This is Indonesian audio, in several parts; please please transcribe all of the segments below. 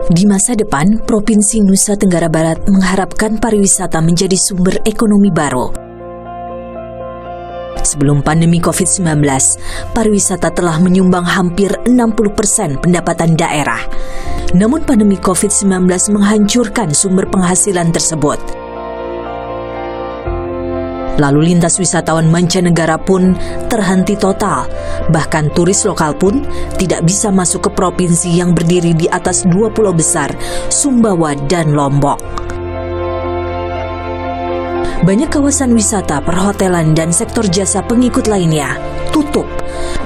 Di masa depan, Provinsi Nusa Tenggara Barat mengharapkan pariwisata menjadi sumber ekonomi baru. Sebelum pandemi COVID-19, pariwisata telah menyumbang hampir 60% pendapatan daerah. Namun pandemi COVID-19 menghancurkan sumber penghasilan tersebut. Lalu lintas wisatawan mancanegara pun terhenti total. Bahkan turis lokal pun tidak bisa masuk ke provinsi yang berdiri di atas 2 pulau besar, Sumbawa dan Lombok. Banyak kawasan wisata, perhotelan, dan sektor jasa pengikut lainnya tutup.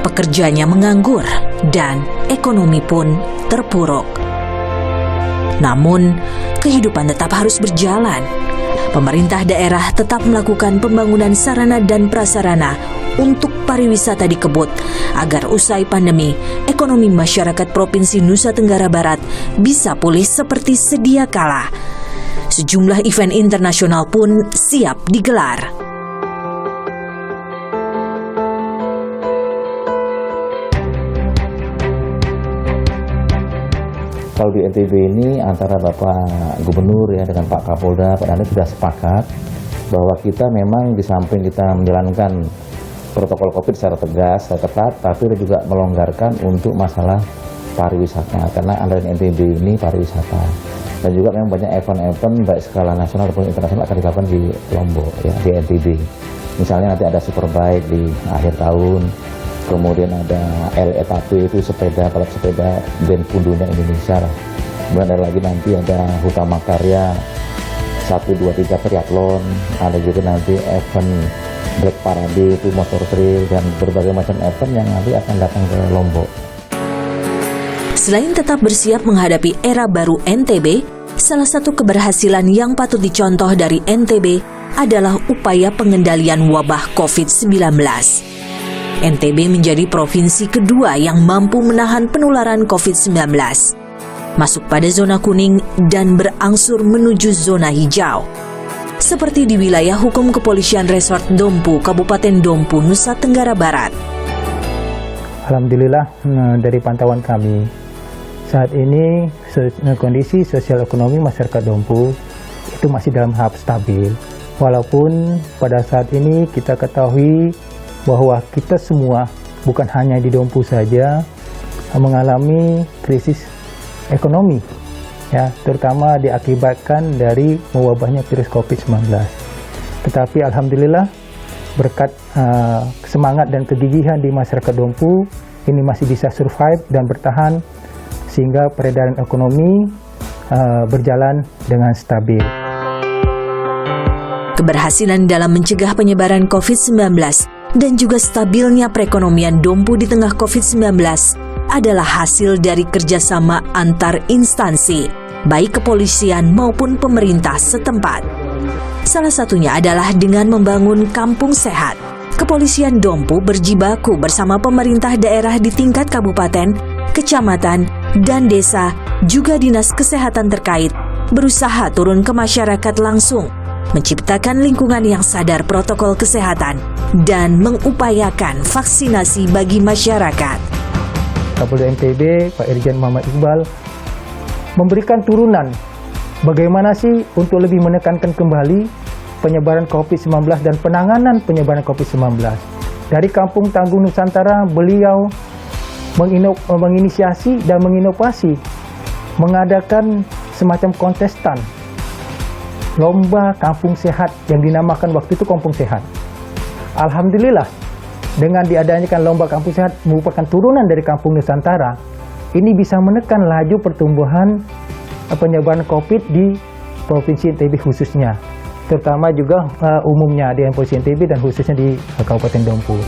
Pekerjanya menganggur dan ekonomi pun terpuruk. Namun, kehidupan tetap harus berjalan. Pemerintah daerah tetap melakukan pembangunan sarana dan prasarana untuk pariwisata di Kebut agar usai pandemi, ekonomi masyarakat Provinsi Nusa Tenggara Barat bisa pulih seperti sedia kala. Sejumlah event internasional pun siap digelar. Kalau di NTB ini antara Bapak Gubernur ya dengan Pak Kapolda, Pak Dandim sudah sepakat bahwa kita memang di samping kita menjalankan protokol COVID secara tegas, secara ketat, tapi juga melonggarkan untuk masalah pariwisata karena andalan NTB ini pariwisata. Dan juga memang banyak event-event baik skala nasional maupun internasional akan dilakukan di Lombok ya, di NTB. Misalnya nanti ada Superbike di akhir tahun. Kemudian ada LETP itu sepeda, balap sepeda band pundunya Indonesia lah. Kemudian ada lagi nanti ada Hutama Karya 1, 2, 3 triathlon. Ada juga nanti event Black Parade itu motor trail dan berbagai macam event yang nanti akan datang ke Lombok. Selain tetap bersiap menghadapi era baru NTB, salah satu keberhasilan yang patut dicontoh dari NTB adalah upaya pengendalian wabah COVID-19. NTB menjadi provinsi kedua yang mampu menahan penularan COVID-19, masuk pada zona kuning dan berangsur menuju zona hijau. Seperti di wilayah hukum kepolisian Resort Dompu, Kabupaten Dompu, Nusa Tenggara Barat. Alhamdulillah dari pantauan kami, saat ini kondisi sosial ekonomi masyarakat Dompu itu masih dalam tahap stabil. Walaupun pada saat ini kita ketahui bahwa kita semua, bukan hanya di Dompu saja, mengalami krisis ekonomi, ya, terutama diakibatkan dari mewabahnya virus COVID-19. Tetapi alhamdulillah berkat semangat dan kegigihan di masyarakat Dompu, ini masih bisa survive dan bertahan sehingga peredaran ekonomi berjalan dengan stabil. Keberhasilan dalam mencegah penyebaran COVID-19 dan juga stabilnya perekonomian Dompu di tengah COVID-19 adalah hasil dari kerjasama antar instansi, baik kepolisian maupun pemerintah setempat. Salah satunya adalah dengan membangun kampung sehat. Kepolisian Dompu berjibaku bersama pemerintah daerah di tingkat kabupaten, kecamatan, dan desa, juga dinas kesehatan terkait, berusaha turun ke masyarakat langsung, menciptakan lingkungan yang sadar protokol kesehatan, dan mengupayakan vaksinasi bagi masyarakat. Kapolda NTB, Pak Irjen Muhammad Iqbal, memberikan turunan bagaimana sih untuk lebih menekankan kembali penyebaran COVID-19 dan penanganan penyebaran COVID-19. Dari Kampung Tangguh Nusantara, beliau menginisiasi dan menginovasi, mengadakan semacam kontestan lomba kampung sehat yang dinamakan waktu itu Kampung Sehat. Alhamdulillah, dengan diadakan lomba kampung sehat merupakan turunan dari Kampung Nusantara, ini bisa menekan laju pertumbuhan penyebaran COVID di Provinsi NTB khususnya, terutama juga umumnya di Provinsi NTB dan khususnya di Kabupaten Dompu.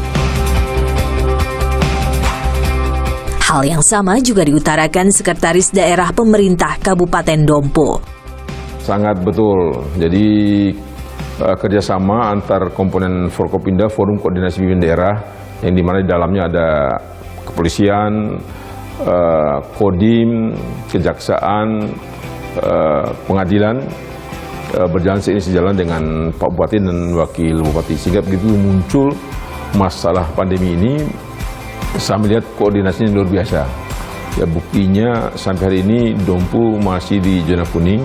Hal yang sama juga diutarakan Sekretaris Daerah Pemerintah Kabupaten Dompu. Sangat betul. Jadi kerjasama antar komponen Forkopimda, Forum Koordinasi Pimpin Daerah, yang dimana di dalamnya ada kepolisian, Kodim, kejaksaan, pengadilan, berjalan seiring sejalan dengan Pak Bupati dan Wakil Bupati. Sehingga begitu muncul masalah pandemi ini, saya melihat koordinasinya luar biasa. Ya, buktinya sampai hari ini Dompu masih di zona kuning,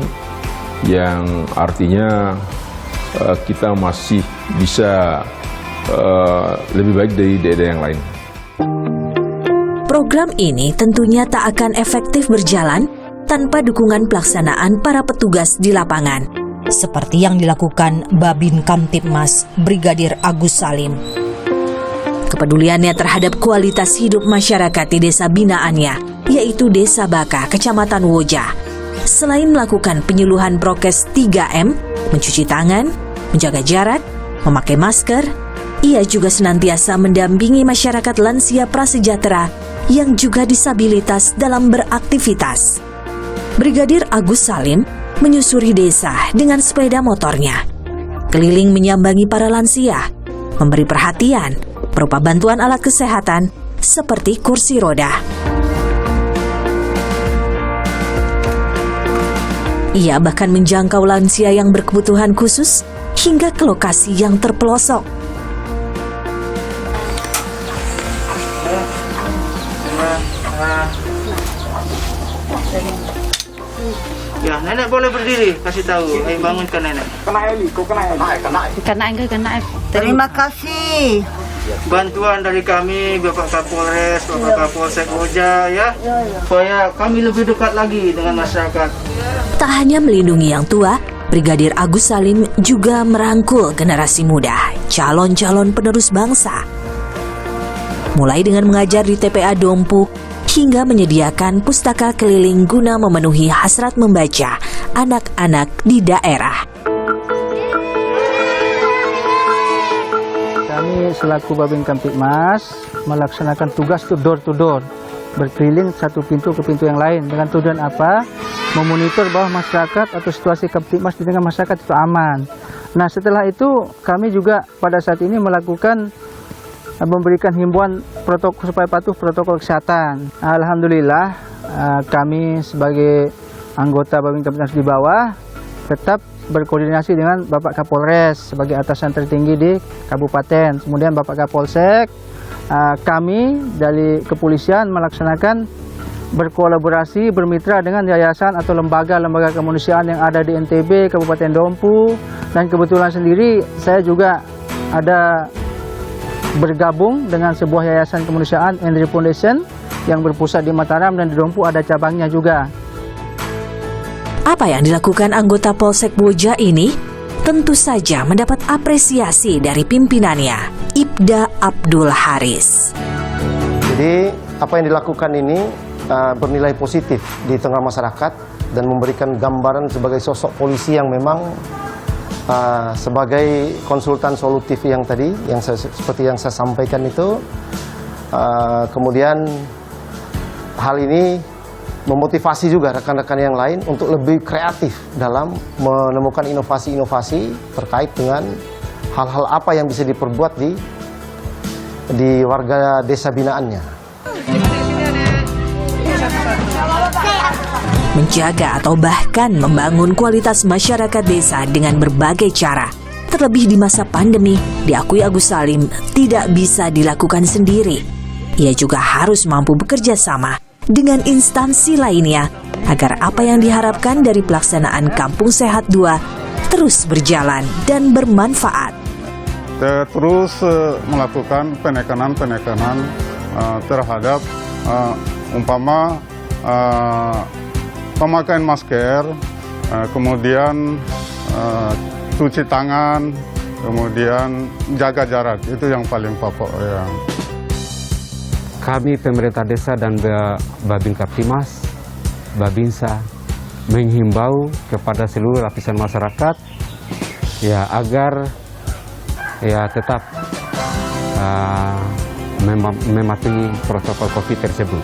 yang artinya kita masih bisa lebih baik dari daerah yang lain. Program ini tentunya tak akan efektif berjalan tanpa dukungan pelaksanaan para petugas di lapangan, seperti yang dilakukan Babin Kamtibmas Brigadir Agus Salim. Kepeduliannya terhadap kualitas hidup masyarakat di desa binaannya, yaitu Desa Baka, Kecamatan Woja. Selain melakukan penyuluhan prokes 3M, mencuci tangan, menjaga jarak, memakai masker, ia juga senantiasa mendampingi masyarakat lansia prasejahtera yang juga disabilitas dalam beraktivitas. Brigadir Agus Salim menyusuri desa dengan sepeda motornya, keliling menyambangi para lansia, memberi perhatian berupa bantuan alat kesehatan seperti kursi roda. Ia bahkan menjangkau lansia yang berkebutuhan khusus hingga ke lokasi yang terpelosok. Ya, nenek boleh berdiri, kasih tahu. Ayo bangunkan nenek. Kena. Terima kasih. Bantuan dari kami, Bapak Kapolres, Bapak Kapolsek Woja, ya, supaya kami lebih dekat lagi dengan masyarakat. Tak hanya melindungi yang tua, Brigadir Agus Salim juga merangkul generasi muda, calon-calon penerus bangsa. Mulai dengan mengajar di TPA Dompu, hingga menyediakan pustaka keliling guna memenuhi hasrat membaca anak-anak di daerah. Kami selaku Babin Kamtibmas melaksanakan tugas door to door, berkeliling satu pintu ke pintu yang lain dengan tujuan apa? Memonitor bahwa masyarakat atau situasi Kamtibmas di tengah masyarakat itu aman. Nah, setelah itu kami juga pada saat ini melakukan memberikan himbauan protokol supaya patuh protokol kesehatan. Alhamdulillah kami sebagai anggota Babin Kamtibmas di bawah tetap berkoordinasi dengan Bapak Kapolres sebagai atasan tertinggi di kabupaten. Kemudian Bapak Kapolsek, kami dari kepolisian melaksanakan berkolaborasi, bermitra dengan yayasan atau lembaga-lembaga kemanusiaan yang ada di NTB, Kabupaten Dompu, dan kebetulan sendiri saya juga ada bergabung dengan sebuah yayasan kemanusiaan, Andrew Foundation, yang berpusat di Mataram dan di Dompu ada cabangnya juga. Apa yang dilakukan anggota Polsek Woja ini tentu saja mendapat apresiasi dari pimpinannya, Ibda Abdul Haris. Jadi apa yang dilakukan ini bernilai positif di tengah masyarakat dan memberikan gambaran sebagai sosok polisi yang memang sebagai konsultan solutif yang tadi, seperti yang saya sampaikan itu, kemudian hal ini memotivasi juga rekan-rekan yang lain untuk lebih kreatif dalam menemukan inovasi-inovasi terkait dengan hal-hal apa yang bisa diperbuat di warga desa binaannya. Menjaga atau bahkan membangun kualitas masyarakat desa dengan berbagai cara. Terlebih di masa pandemi, diakui Agus Salim tidak bisa dilakukan sendiri. Ia juga harus mampu bekerja sama dengan instansi lainnya agar apa yang diharapkan dari pelaksanaan Kampung Sehat 2 terus berjalan dan bermanfaat. Terus melakukan penekanan terhadap umpama pemakaian masker, kemudian cuci tangan, kemudian jaga jarak, itu yang paling pokok ya. Kami pemerintah desa dan Babin Kamtibmas, Babinsa menghimbau kepada seluruh lapisan masyarakat ya agar ya tetap mematuhi protokol COVID tersebut.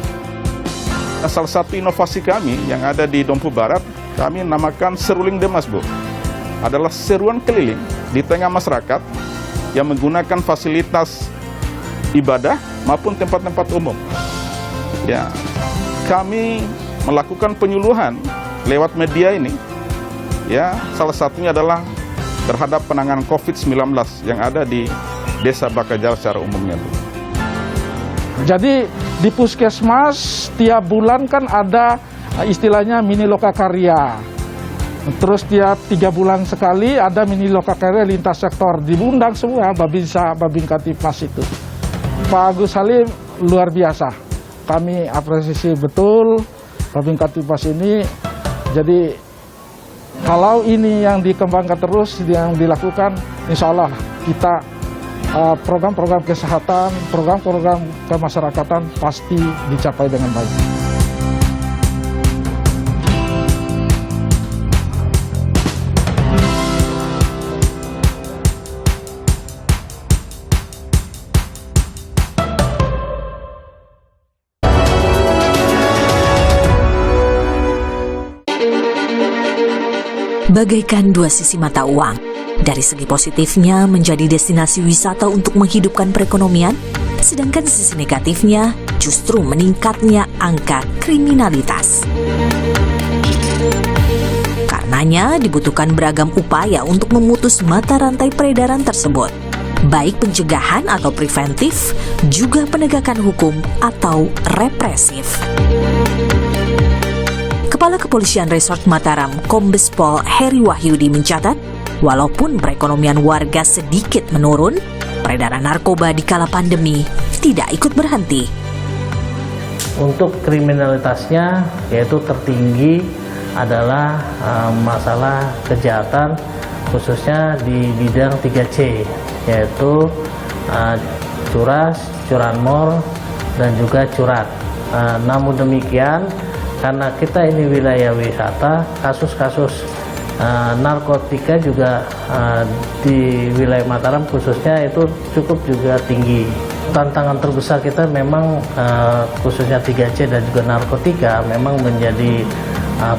Salah satu inovasi kami yang ada di Dompu Barat, kami namakan Seruling Demas, Bu. Adalah seruan keliling di tengah masyarakat yang menggunakan fasilitas ibadah maupun tempat-tempat umum. Ya, kami melakukan penyuluhan lewat media ini. Ya, salah satunya adalah terhadap penanganan COVID-19 yang ada di Desa Bakajal secara umumnya, Bu. Jadi di puskesmas tiap bulan kan ada istilahnya mini lokakarya. Terus tiap 3 bulan sekali ada mini lokakarya lintas sektor. Diundang semua Babinsa, Babinkamtibmas itu. Pak Agus Halim luar biasa. Kami apresiasi betul Babinkamtibmas ini. Jadi kalau ini yang dikembangkan terus, yang dilakukan, insya Allah kita program-program kesehatan, program-program kemasyarakatan pasti dicapai dengan baik. Bagaikan dua sisi mata uang. Dari segi positifnya menjadi destinasi wisata untuk menghidupkan perekonomian, sedangkan sisi negatifnya justru meningkatnya angka kriminalitas. Karenanya dibutuhkan beragam upaya untuk memutus mata rantai peredaran tersebut, baik pencegahan atau preventif, juga penegakan hukum atau represif. Kepala Kepolisian Resort Mataram, Kombes Pol Heri Wahyudi mencatat, walaupun perekonomian warga sedikit menurun, peredaran narkoba di kala pandemi tidak ikut berhenti. Untuk kriminalitasnya, yaitu tertinggi adalah masalah kejahatan, khususnya di bidang 3C, yaitu curas, curanmor, dan juga curat. Namun demikian, karena kita ini wilayah wisata, kasus-kasus narkotika juga di wilayah Mataram khususnya itu cukup juga tinggi. Tantangan terbesar kita memang khususnya 3C dan juga narkotika memang menjadi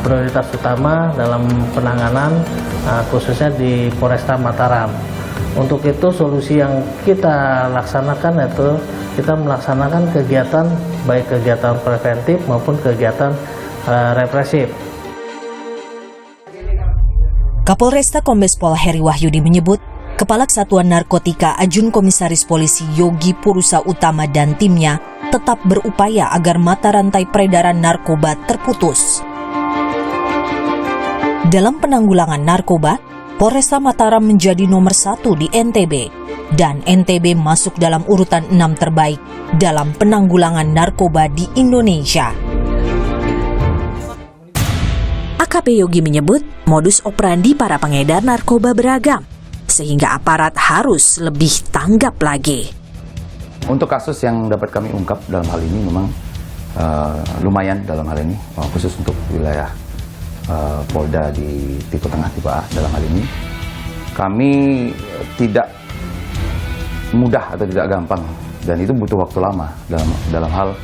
prioritas utama dalam penanganan khususnya di Polresta Mataram. Untuk itu solusi yang kita laksanakan itu kita melaksanakan kegiatan baik kegiatan preventif maupun kegiatan represif. Kapolresta Kombes Pol Heri Wahyudi menyebut, Kepala Kesatuan Narkotika Ajun Komisaris Polisi Yogi Purusa Utama dan timnya tetap berupaya agar mata rantai peredaran narkoba terputus. Dalam penanggulangan narkoba, Polresta Mataram menjadi nomor 1 di NTB, dan NTB masuk dalam urutan 6 terbaik dalam penanggulangan narkoba di Indonesia. AKP Yogi menyebut modus operandi para pengedar narkoba beragam, sehingga aparat harus lebih tanggap lagi. Untuk kasus yang dapat kami ungkap dalam hal ini memang lumayan dalam hal ini, khusus untuk wilayah Polda di tipe tengah tipe A dalam hal ini. Kami tidak mudah atau tidak gampang, dan itu butuh waktu lama dalam hal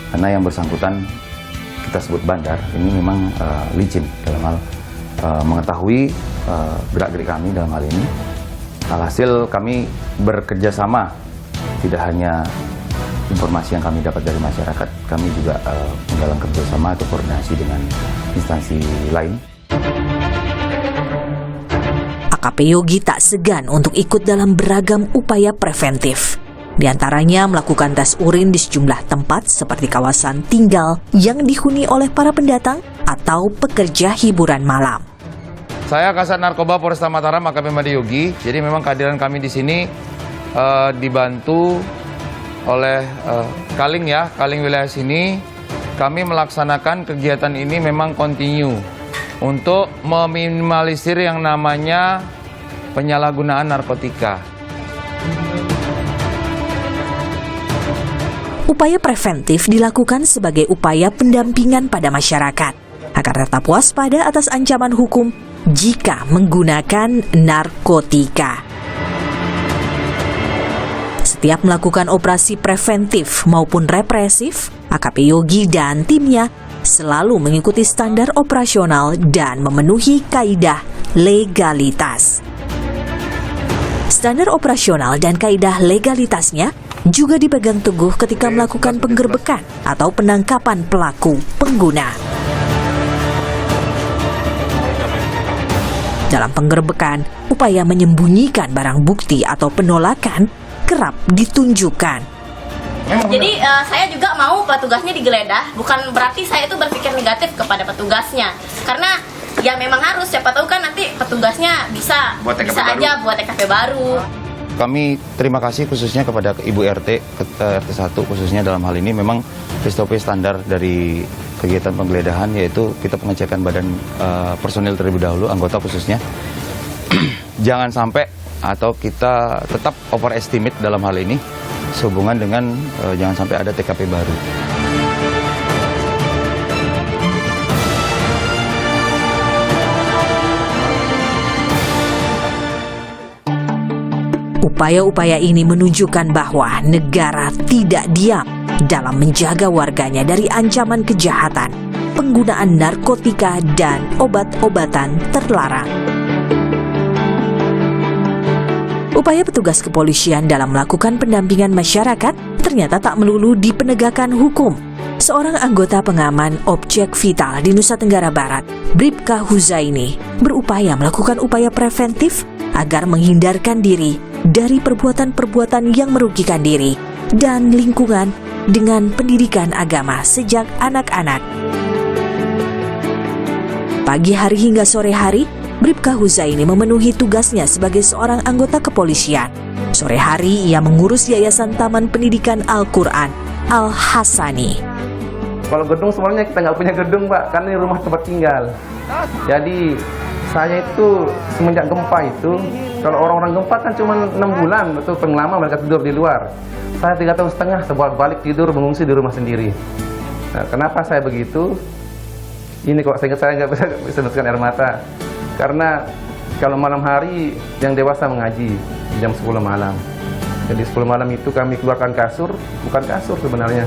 karena yang bersangkutan kita sebut bandar ini memang licin dalam hal mengetahui gerak-gerik kami dalam hal ini. Alhasil kami bekerja sama, tidak hanya informasi yang kami dapat dari masyarakat, kami juga dalam kerjasama atau koordinasi dengan instansi lain. AKP Yogi tak segan untuk ikut dalam beragam upaya preventif. Di antaranya melakukan tes urin di sejumlah tempat seperti kawasan tinggal yang dihuni oleh para pendatang atau pekerja hiburan malam. Saya Kasat Narkoba Polresta Mataram, AKP Made Yogi. Jadi memang kehadiran kami di sini dibantu oleh Kaling wilayah sini. Kami melaksanakan kegiatan ini memang kontinu untuk meminimalisir yang namanya penyalahgunaan narkotika. Upaya preventif dilakukan sebagai upaya pendampingan pada masyarakat agar tetap waspada atas ancaman hukum jika menggunakan narkotika. Setiap melakukan operasi preventif maupun represif, AKP Yogi dan timnya selalu mengikuti standar operasional dan memenuhi kaidah legalitas. Standar operasional dan kaidah legalitasnya juga dipegang teguh ketika melakukan penggerbekan atau penangkapan pelaku pengguna. Dalam penggerbekan, upaya menyembunyikan barang bukti atau penolakan kerap ditunjukkan. Jadi saya juga mau petugasnya digeledah, bukan berarti saya itu berpikir negatif kepada petugasnya. Karena ya memang harus, siapa tahu kan nanti petugasnya bisa aja buat TKP baru. Kami terima kasih khususnya kepada Ibu RT 1 khususnya dalam hal ini memang SOP standar dari kegiatan penggeledahan yaitu kita pengecekan badan personil terlebih dahulu, anggota khususnya. Jangan sampai atau kita tetap overestimate dalam hal ini sehubungan dengan jangan sampai ada TKP baru. Upaya-upaya ini menunjukkan bahwa negara tidak diam dalam menjaga warganya dari ancaman kejahatan, penggunaan narkotika, dan obat-obatan terlarang. Upaya petugas kepolisian dalam melakukan pendampingan masyarakat ternyata tak melulu di penegakan hukum. Seorang anggota pengaman objek vital di Nusa Tenggara Barat, Bribka Huzaini, berupaya melakukan upaya preventif agar menghindarkan diri dari perbuatan-perbuatan yang merugikan diri dan lingkungan dengan pendidikan agama sejak anak-anak. Pagi hari hingga sore hari, Bribka Huzaini memenuhi tugasnya sebagai seorang anggota kepolisian. Sore hari ia mengurus Yayasan Taman Pendidikan Al-Quran Al-Hasani. Kalau gedung sebenarnya kita nggak punya gedung, Pak, karena ini rumah tempat tinggal. Jadi saya itu semenjak gempa itu, kalau orang-orang gempa kan cuma 6 bulan, betul pengalaman mereka tidur di luar. Saya 3 tahun setengah sebalik tidur mengungsi di rumah sendiri. Nah, kenapa saya begitu? Ini kok saya nggak bisa menusukkan air mata. Karena kalau malam hari yang dewasa mengaji jam 10 malam. Jadi 10 malam itu kami keluarkan kasur, bukan kasur sebenarnya,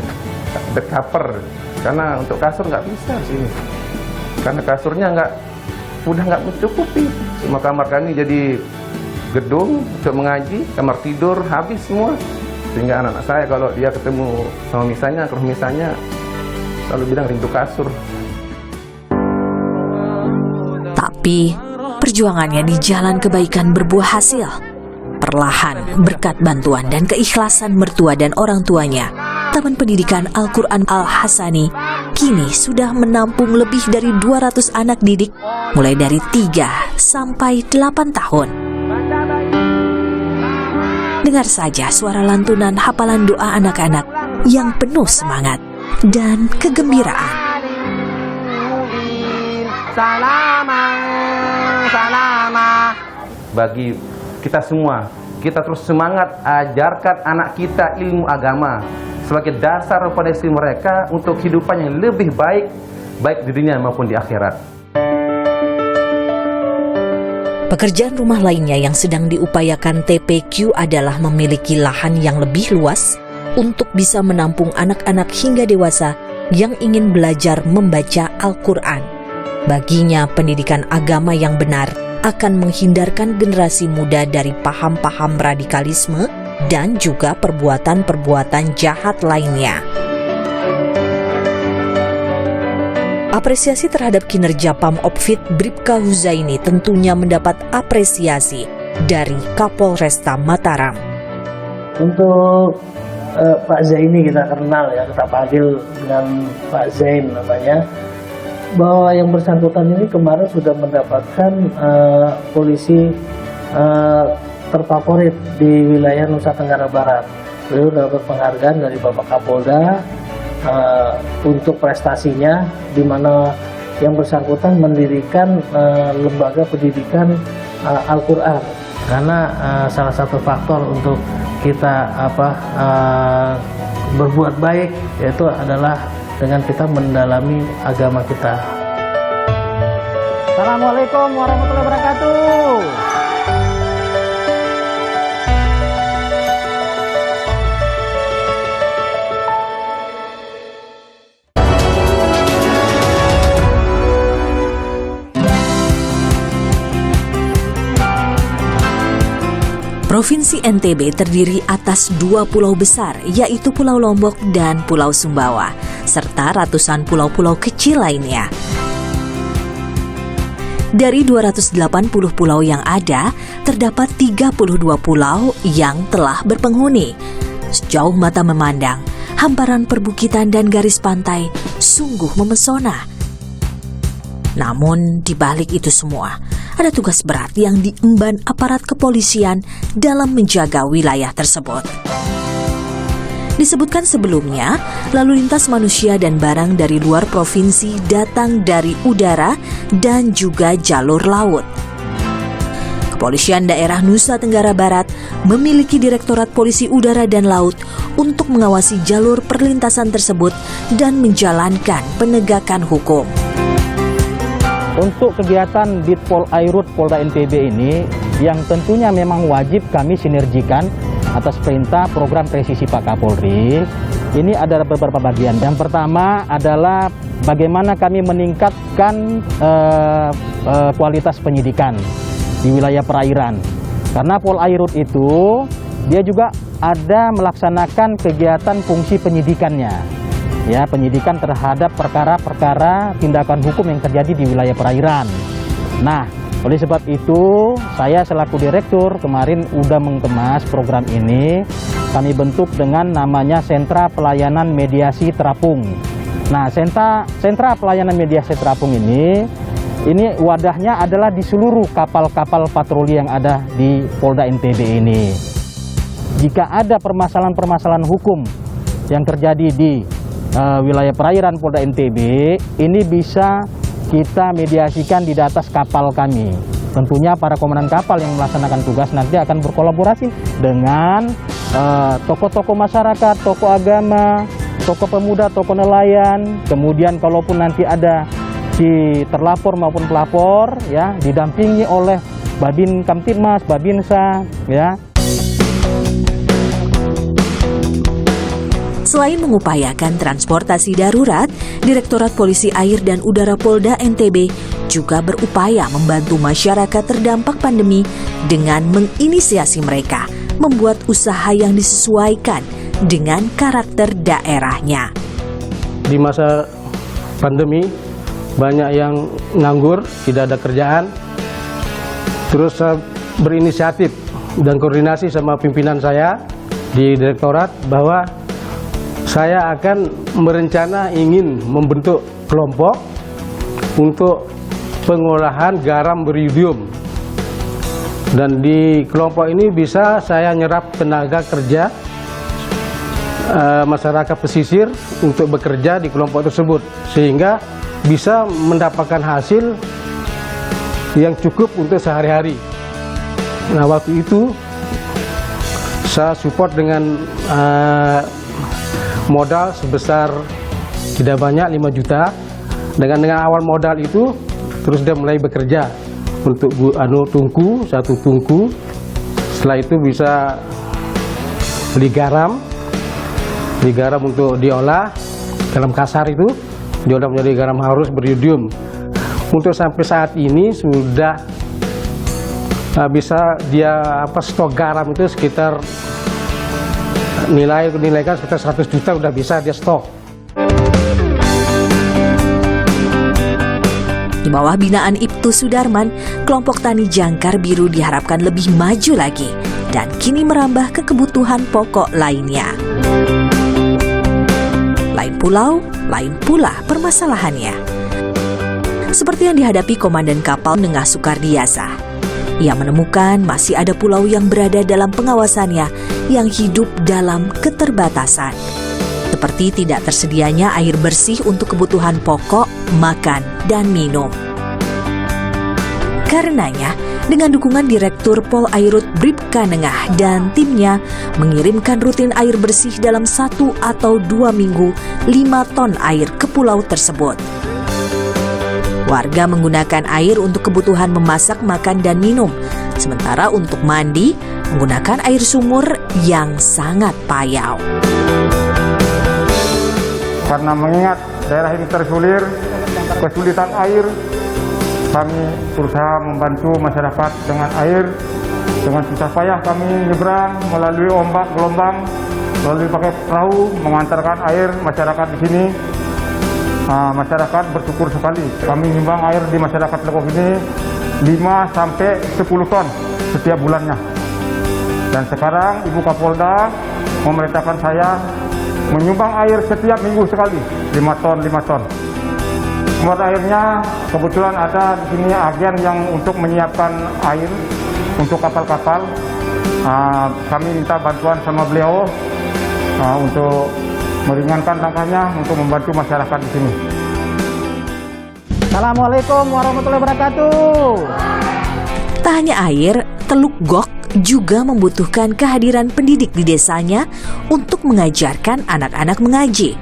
bed cover. Karena untuk kasur nggak bisa di sini. Karena kasurnya udah nggak mencukupi. Semua kamar kami jadi gedung untuk mengaji, kamar tidur habis semua. Sehingga anak-anak saya kalau dia ketemu sama misalnya, ke rumah misalnya, selalu bilang rindu kasur. Tapi perjuangannya di jalan kebaikan berbuah hasil. Perlahan, berkat bantuan dan keikhlasan mertua dan orang tuanya, Taman Pendidikan Al-Quran Al-Hasani kini sudah menampung lebih dari 200 anak didik mulai dari 3 sampai 8 tahun. Dengar saja suara lantunan hafalan doa anak-anak yang penuh semangat dan kegembiraan. Bagi kita semua, kita terus semangat ajarkan anak kita ilmu agama sebagai dasar fondasi mereka untuk kehidupan yang lebih baik, baik di dunia maupun di akhirat. Pekerjaan rumah lainnya yang sedang diupayakan TPQ adalah memiliki lahan yang lebih luas untuk bisa menampung anak-anak hingga dewasa yang ingin belajar membaca Al-Quran. Baginya, pendidikan agama yang benar akan menghindarkan generasi muda dari paham-paham radikalisme dan juga perbuatan-perbuatan jahat lainnya. Apresiasi terhadap kinerja Pamopfit Bribka Huzaini tentunya mendapat apresiasi dari Kapolresta Mataram. Untuk Pak Zaini kita kenal ya, kita panggil dengan Pak Zain namanya. Bahwa yang bersangkutan ini kemarin sudah mendapatkan polisi terfavorit di wilayah Nusa Tenggara Barat. Beliau dapat penghargaan dari Bapak Kapolda untuk prestasinya, di mana yang bersangkutan mendirikan lembaga pendidikan Al-Quran. Karena salah satu faktor untuk kita berbuat baik yaitu adalah dengan kita mendalami agama kita. Assalamualaikum warahmatullahi wabarakatuh. Provinsi NTB terdiri atas 2 pulau besar, yaitu Pulau Lombok dan Pulau Sumbawa, serta ratusan pulau-pulau kecil lainnya. Dari 280 pulau yang ada, terdapat 32 pulau yang telah berpenghuni. Sejauh mata memandang, hamparan perbukitan dan garis pantai sungguh memesona. Namun di balik itu semua, ada tugas berat yang diemban aparat kepolisian dalam menjaga wilayah tersebut. Disebutkan sebelumnya, lalu lintas manusia dan barang dari luar provinsi datang dari udara dan juga jalur laut. Kepolisian daerah Nusa Tenggara Barat memiliki Direktorat Polisi Udara dan Laut untuk mengawasi jalur perlintasan tersebut dan menjalankan penegakan hukum. Untuk kegiatan Ditpol Airut Polda NTB ini, yang tentunya memang wajib kami sinergikan atas perintah program presisi Pak Kapolri, ini ada beberapa bagian. Yang pertama adalah bagaimana kami meningkatkan kualitas penyidikan di wilayah perairan. Karena Pol Airut itu, dia juga ada melaksanakan kegiatan fungsi penyidikannya. Ya, penyidikan terhadap perkara-perkara tindakan hukum yang terjadi di wilayah perairan. Nah, oleh sebab itu, saya selaku direktur kemarin udah mengemas program ini. Kami bentuk dengan namanya Sentra Pelayanan Mediasi Terapung. Nah, sentra pelayanan mediasi terapung ini wadahnya adalah di seluruh kapal-kapal patroli yang ada di Polda NTB ini. Jika ada permasalahan-permasalahan hukum yang terjadi di wilayah perairan Polda NTB, ini bisa kita mediasikan di atas kapal kami. Tentunya para komandan kapal yang melaksanakan tugas nanti akan berkolaborasi dengan tokoh-tokoh masyarakat, tokoh agama, tokoh pemuda, tokoh nelayan. Kemudian kalaupun nanti ada si terlapor maupun pelapor, ya, didampingi oleh Babin Kamtibmas, Babinsa, ya. Selain mengupayakan transportasi darurat, Direktorat Polisi Air dan Udara Polda NTB juga berupaya membantu masyarakat terdampak pandemi dengan menginisiasi mereka membuat usaha yang disesuaikan dengan karakter daerahnya. Di masa pandemi, banyak yang nganggur, tidak ada kerjaan. Terus saya berinisiatif dan koordinasi sama pimpinan saya di direktorat bahwa saya akan merencana ingin membentuk kelompok untuk pengolahan garam beriodium. Dan di kelompok ini bisa saya nyerap tenaga kerja masyarakat pesisir untuk bekerja di kelompok tersebut, sehingga bisa mendapatkan hasil yang cukup untuk sehari-hari. Nah, waktu itu saya support dengan modal sebesar tidak banyak 5 juta. Dengan awal modal itu terus dia mulai bekerja untuk tungku, satu tungku. Setelah itu bisa beli garam untuk diolah, dalam kasar itu diolah menjadi garam halus beriodium. Untuk sampai saat ini sudah bisa dia stok garam itu sekitar nilaikan sekitar 100 juta udah bisa dia stok. Di bawah binaan Ibtu Sudarman, kelompok tani jangkar biru diharapkan lebih maju lagi dan kini merambah ke kebutuhan pokok lainnya. Lain pulau, lain pula permasalahannya. Seperti yang dihadapi Komandan Kapal Nengah Sukardiasa. Ia menemukan masih ada pulau yang berada dalam pengawasannya yang hidup dalam keterbatasan. Seperti tidak tersedianya air bersih untuk kebutuhan pokok, makan, dan minum. Karenanya, dengan dukungan Direktur Pol Airut Bribka Nengah dan timnya mengirimkan rutin air bersih dalam 1 atau 2 minggu 5 ton air ke pulau tersebut. Warga menggunakan air untuk kebutuhan memasak, makan, dan minum. Sementara untuk mandi, menggunakan air sumur yang sangat payau. Karena mengingat daerah ini tersulir, kesulitan air, kami berusaha membantu masyarakat dengan air. Dengan susah payah kami nyebrang melalui ombak, gelombang, melalui pakai perahu, mengantarkan air masyarakat di sini. Masyarakat bersyukur sekali. Kami nyumbang air di masyarakat Lekok ini 5 sampai 10 ton setiap bulannya. Dan sekarang Ibu Kapolda memerintahkan saya menyumbang air setiap minggu sekali, 5 ton. Sumber airnya kebetulan ada di sini agen yang untuk menyiapkan air untuk kapal-kapal. Kami minta bantuan sama beliau untuk meringankan langkahnya untuk membantu masyarakat di sini. Assalamualaikum warahmatullahi wabarakatuh. Tak hanya air, Teluk Gok juga membutuhkan kehadiran pendidik di desanya untuk mengajarkan anak-anak mengaji.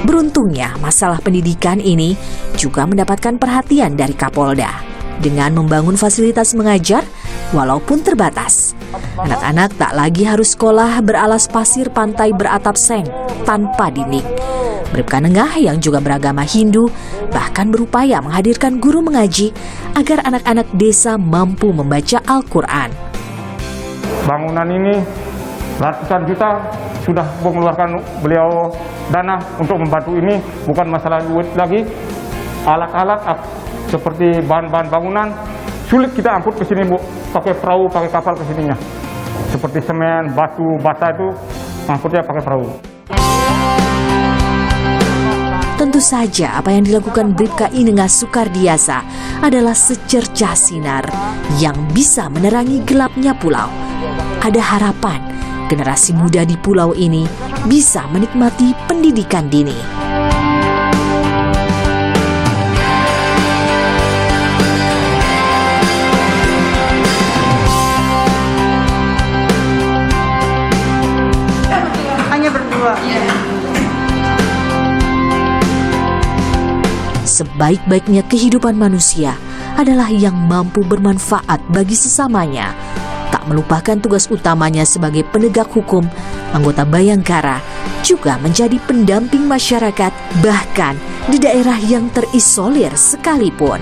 Beruntungnya, masalah pendidikan ini juga mendapatkan perhatian dari Kapolda dengan membangun fasilitas mengajar walaupun terbatas. Anak-anak tak lagi harus sekolah beralas pasir pantai beratap seng tanpa dinding. Bribka Nengah yang juga beragama Hindu bahkan berupaya menghadirkan guru mengaji agar anak-anak desa mampu membaca Al-Quran. Bangunan ini ratusan juta sudah mengeluarkan beliau dana untuk membantu ini, bukan masalah duit lagi. Alat-alat seperti bahan-bahan bangunan sulit kita angkut ke sini, Bu. Pakai perahu, pakai kapal ke sininya. Seperti semen, batu, bata itu angkutnya pakai perahu. Tentu saja apa yang dilakukan Bribka Inengah Sukardiasa adalah secercah sinar yang bisa menerangi gelapnya pulau. Ada harapan generasi muda di pulau ini bisa menikmati pendidikan dini. Hanya berdua. Sebaik-baiknya kehidupan manusia adalah yang mampu bermanfaat bagi sesamanya. Tak melupakan tugas utamanya sebagai penegak hukum, anggota Bayangkara juga menjadi pendamping masyarakat bahkan di daerah yang terisolir sekalipun.